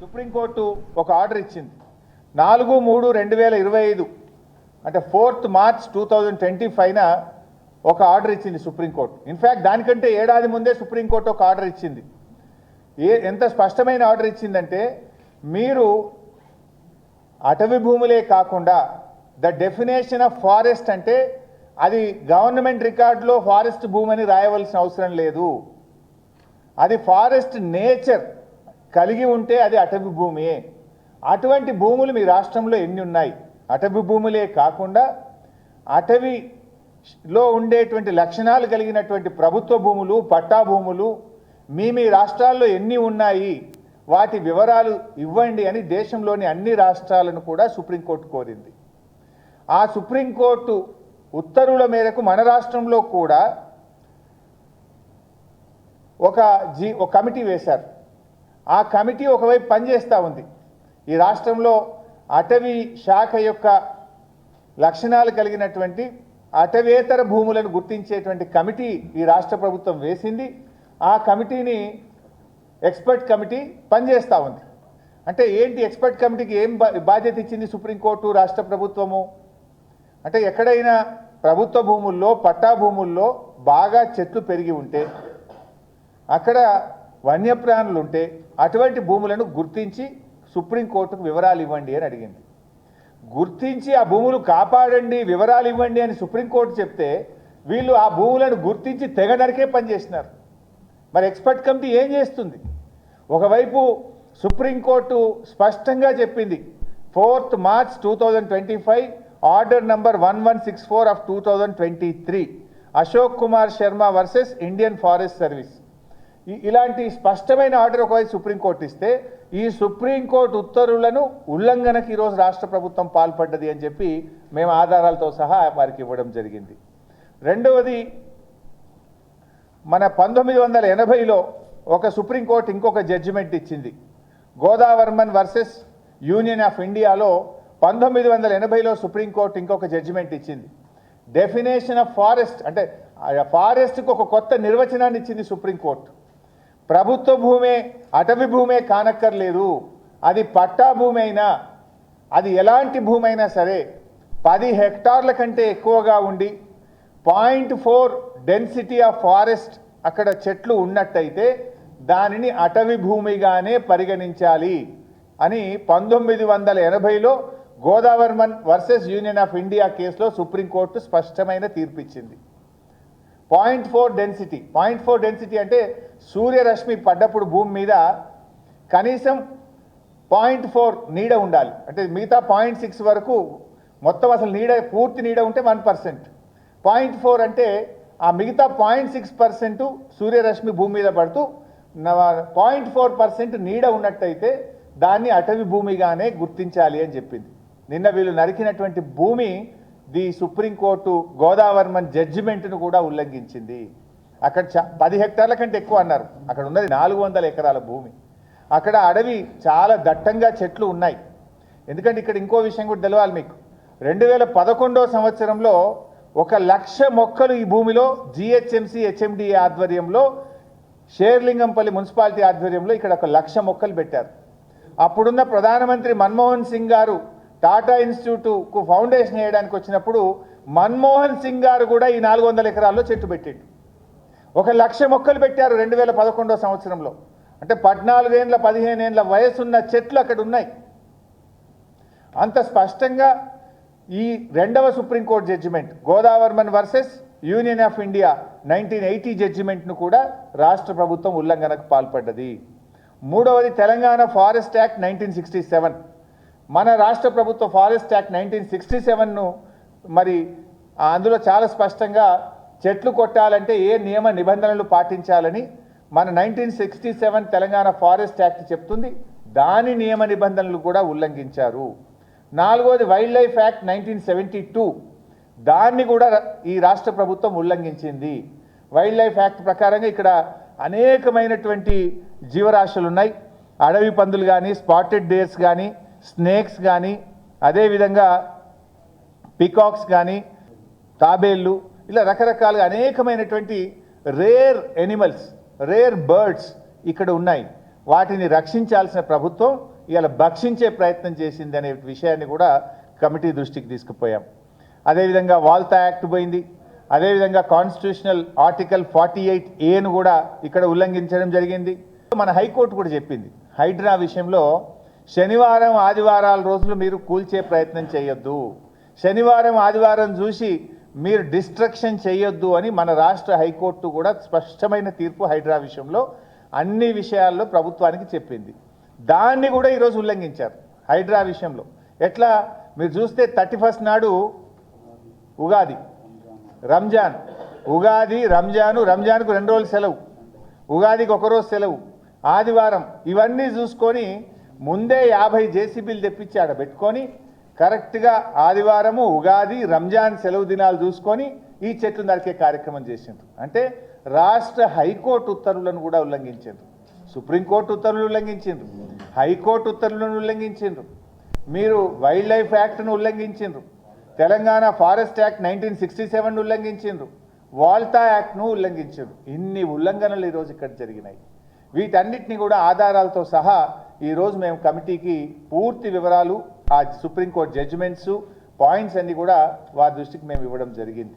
Supreme court ఒక order ఇచ్చింది 4/3/2025 అంటే 4th March 2025న ఒక ఆర్డర్ ఇచ్చింది సుప్రీంకోర్టు. ఇన్ఫ్యాక్ట్ దానికంటే ఏడాది ముందే సుప్రీంకోర్టు ఒక ఆర్డర్ ఇచ్చింది. ఎంత స్పష్టమైన ఆర్డర్ ఇచ్చిందంటే మీరు అటవీ భూములే కాకుండా ద డెఫినేషన్ ఆఫ్ ఫారెస్ట్ అంటే అది గవర్నమెంట్ రికార్డులో ఫారెస్ట్ భూమి అని రాయవలసిన అవసరం లేదు. అది ఫారెస్ట్ నేచర్ కలిగి ఉంటే అది అటవీ భూమియే. అటువంటి భూములు మీ రాష్ట్రంలో ఎన్ని ఉన్నాయి? అటవీ భూములే కాకుండా అటవీలో ఉండేటువంటి లక్షణాలు కలిగినటువంటి ప్రభుత్వ భూములు, పట్టా భూములు మీ రాష్ట్రాల్లో ఎన్ని ఉన్నాయి, వాటి వివరాలు ఇవ్వండి అని దేశంలోని అన్ని రాష్ట్రాలను కూడా సుప్రీంకోర్టు కోరింది. ఆ సుప్రీంకోర్టు ఉత్తర్వుల మేరకు మన రాష్ట్రంలో కూడా ఒక కమిటీ వేశారు. ఆ కమిటీ ఒకవైపు పనిచేస్తూ ఉంది. ఈ రాష్ట్రంలో అటవీ శాఖ యొక్క లక్షణాలు కలిగినటువంటి అటవేతర భూములను గుర్తించేటువంటి కమిటీ ఈ రాష్ట్ర ప్రభుత్వం వేసింది. ఆ కమిటీని ఎక్స్పర్ట్ కమిటీ పనిచేస్తూ ఉంది. అంటే ఏంటి, ఎక్స్పర్ట్ కమిటీకి ఏం బాధ్యత ఇచ్చింది సుప్రీంకోర్టు, రాష్ట్ర ప్రభుత్వము అంటే ఎక్కడైనా ప్రభుత్వ భూముల్లో, పట్టా భూముల్లో బాగా చెట్లు పెరిగి ఉంటే, అక్కడ వన్యప్రాణులు ఉంటే అటువంటి భూములను గుర్తించి సుప్రీంకోర్టుకు వివరాలు ఇవ్వండి అని అడిగింది. గుర్తించి ఆ భూములు కాపాడండి, వివరాలు ఇవ్వండి అని సుప్రీంకోర్టు చెప్తే వీళ్ళు ఆ భూములను గుర్తించి తెగ నరికే పనిచేసినారు. మరి ఎక్స్పర్ట్ కమిటీ ఏం చేస్తుంది? ఒకవైపు సుప్రీంకోర్టు స్పష్టంగా చెప్పింది 4th March 2025 order number 1164 of 2023 Ashok Kumar Sharma versus Indian forest service. ఇలాంటి స్పష్టమైన ఆర్డర్ ఒకవైపు సుప్రీంకోర్టు ఇస్తే ఈ సుప్రీంకోర్టు ఉత్తర్వులను ఉల్లంఘనకు ఈరోజు రాష్ట్ర ప్రభుత్వం పాల్పడ్డది అని చెప్పి మేము ఆధారాలతో సహా వారికి ఇవ్వడం జరిగింది. రెండవది, మన 1980లో ఒక సుప్రీంకోర్టు ఇంకొక జడ్జిమెంట్ ఇచ్చింది. గోదావర్మన్ వర్సెస్ యూనియన్ ఆఫ్ ఇండియాలో 1980లో సుప్రీంకోర్టు ఇంకొక జడ్జిమెంట్ ఇచ్చింది. డెఫినేషన్ ఆఫ్ ఫారెస్ట్ అంటే ఫారెస్ట్కి ఒక కొత్త నిర్వచనాన్ని ఇచ్చింది సుప్రీంకోర్టు. ప్రభుత్వ భూమే అటవీ భూమే కానక్కర్లేదు, అది పట్టా భూమి అయినా, అది ఎలాంటి భూమి అయినా సరే 10 హెక్టార్ల కంటే ఎక్కువగా ఉండి 0.4 డెన్సిటీ ఆఫ్ ఫారెస్ట్ అక్కడ చెట్లు ఉన్నట్టయితే దానిని అటవీ భూమిగానే పరిగణించాలి అని 1980లో Godavarman versus union of India కేసులో సుప్రీంకోర్టు స్పష్టమైన తీర్పిచ్చింది. 0.4 డెన్సిటీ, 0.4 డెన్సిటీ అంటే సూర్యరశ్మి పడ్డప్పుడు భూమి మీద కనీసం 0.4 నీడ ఉండాలి. అంటే మిగతా 0.6 వరకు మొత్తం అసలు నీడ, పూర్తి నీడ ఉంటే 1%. 0.4 అంటే ఆ మిగతా 0.6% సూర్యరశ్మి భూమి మీద పడుతూ 0.4% నీడ ఉన్నట్టయితే దాన్ని అటవీ భూమిగానే గుర్తించాలి అని చెప్పింది. నిన్న వీళ్ళు నరికినటువంటి భూమి ది సుప్రీంకోర్టు గోదావర్మన్ జడ్జిమెంట్ను కూడా ఉల్లంఘించింది. అక్కడ 10 హెక్టార్ల కంటే ఎక్కువ అన్నారు. అక్కడ ఉన్నది 400 ఎకరాల భూమి. అక్కడ అడవి చాలా దట్టంగా చెట్లు ఉన్నాయి. ఎందుకంటే ఇక్కడ ఇంకో విషయం కూడా తెలవాలి మీకు. 2011వ సంవత్సరంలో 1,00,000 మొక్కలు ఈ భూమిలో జిహెచ్ఎంసీ హెచ్ఎండిఏ ఆధ్వర్యంలో, షేర్లింగంపల్లి మున్సిపాలిటీ ఆధ్వర్యంలో ఇక్కడ 1,00,000 మొక్కలు పెట్టారు. అప్పుడున్న ప్రధానమంత్రి మన్మోహన్ సింగ్ గారు టాటా ఇన్స్టిట్యూట్కు ఫౌండేషన్ వేయడానికి వచ్చినప్పుడు మన్మోహన్ సింగ్ గారు కూడా ఈ 400 ఎకరాల్లో చెట్టు పెట్టిండు. 1,00,000 మొక్కలు పెట్టారు 2011వ సంవత్సరంలో. అంటే 14 ఏళ్ళ 15 ఏళ్ళ వయసున్న చెట్లు అక్కడ ఉన్నాయి. అంత స్పష్టంగా ఈ రెండవ supreme court judgement Godavarman versus union of India 1980 జడ్జిమెంట్ను కూడా రాష్ట్ర ప్రభుత్వం ఉల్లంఘనకు పాల్పడ్డది. మూడవది, తెలంగాణ ఫారెస్ట్ యాక్ట్ 1967. మన రాష్ట్ర ప్రభుత్వ ఫారెస్ట్ యాక్ట్ 1967ను మరి అందులో చాలా స్పష్టంగా చెట్లు కొట్టాలంటే ఏ నియమ నిబంధనలు పాటించాలని మన 1967 తెలంగాణ ఫారెస్ట్ యాక్ట్ చెప్తుంది. దాని నియమ నిబంధనలు కూడా ఉల్లంఘించారు. నాలుగోది, వైల్డ్ లైఫ్ యాక్ట్ 1972, దాన్ని కూడా ఈ రాష్ట్ర ప్రభుత్వం ఉల్లంఘించింది. వైల్డ్ లైఫ్ యాక్ట్ ప్రకారంగా ఇక్కడ అనేకమైనటువంటి జీవరాశులు ఉన్నాయి. అడవి పందులు కానీ, స్పాటెడ్ డేర్స్ కానీ, స్నేక్స్ కానీ, అదేవిధంగా పీకాక్స్ కానీ, తాబేళ్ళు, ఇలా రకరకాలుగా అనేకమైనటువంటి రేర్ ఎనిమల్స్, రేర్ బర్డ్స్ ఇక్కడ ఉన్నాయి. వాటిని రక్షించాల్సిన ప్రభుత్వం ఇవాళ భక్షించే ప్రయత్నం చేసింది అనే విషయాన్ని కూడా కమిటీ దృష్టికి తీసుకుపోయాం. అదేవిధంగా వాల్తా యాక్ట్ పోయింది. అదేవిధంగా కాన్స్టిట్యూషనల్ ఆర్టికల్ 48A కూడా ఇక్కడ ఉల్లంఘించడం జరిగింది. మన హైకోర్టు కూడా చెప్పింది, హైడ్రా విషయంలో శనివారం ఆదివారాల రోజులు మీరు కూల్చే ప్రయత్నం చేయొద్దు, శనివారం ఆదివారం చూసి మీరు డిస్ట్రక్షన్ చేయొద్దు అని మన రాష్ట్ర హైకోర్టు కూడా స్పష్టమైన తీర్పు హైడ్రా విషయంలో అన్ని విషయాల్లో ప్రభుత్వానికి చెప్పింది. దాన్ని కూడా ఈరోజు ఉల్లంఘించారు హైడ్రా విషయంలో. ఎట్లా మీరు చూస్తే 31 నాడు ఉగాది, రంజాన్, ఉగాది రంజాను, రంజాన్కు 2 రోజులు సెలవు, ఉగాదికి 1 రోజు సెలవు, ఆదివారం, ఇవన్నీ చూసుకొని ముందే 50 జేసీబీలు తెప్పించి ఆడ పెట్టుకొని కరెక్ట్గా ఆదివారము, ఉగాది, రంజాన్ సెలవు దినాలు చూసుకొని ఈ చెట్లు నరికే కార్యక్రమం చేసిండ్రు. అంటే రాష్ట్ర హైకోర్టు ఉత్తర్వులను కూడా ఉల్లంఘించిండ్రు, సుప్రీంకోర్టు ఉత్తర్వులు ఉల్లంఘించిండ్రు, హైకోర్టు ఉత్తర్వులను ఉల్లంఘించిండ్రు, మీరు వైల్డ్ లైఫ్ యాక్ట్ను ఉల్లంఘించిండ్రు, తెలంగాణ ఫారెస్ట్ యాక్ట్ 1967 ఉల్లంఘించిండ్రు, వాల్తా యాక్ట్ను ఉల్లంఘించిండ్రు. ఇన్ని ఉల్లంఘనలు ఈరోజు ఇక్కడ జరిగినాయి. వీటన్నిటిని కూడా ఆధారాలతో సహా ఈరోజు మేము కమిటీకి పూర్తి వివరాలు, ఆ సుప్రీంకోర్టు జడ్జిమెంట్స్, పాయింట్స్ అన్ని కూడా వారి దృష్టికి మేము ఇవ్వడం జరిగింది.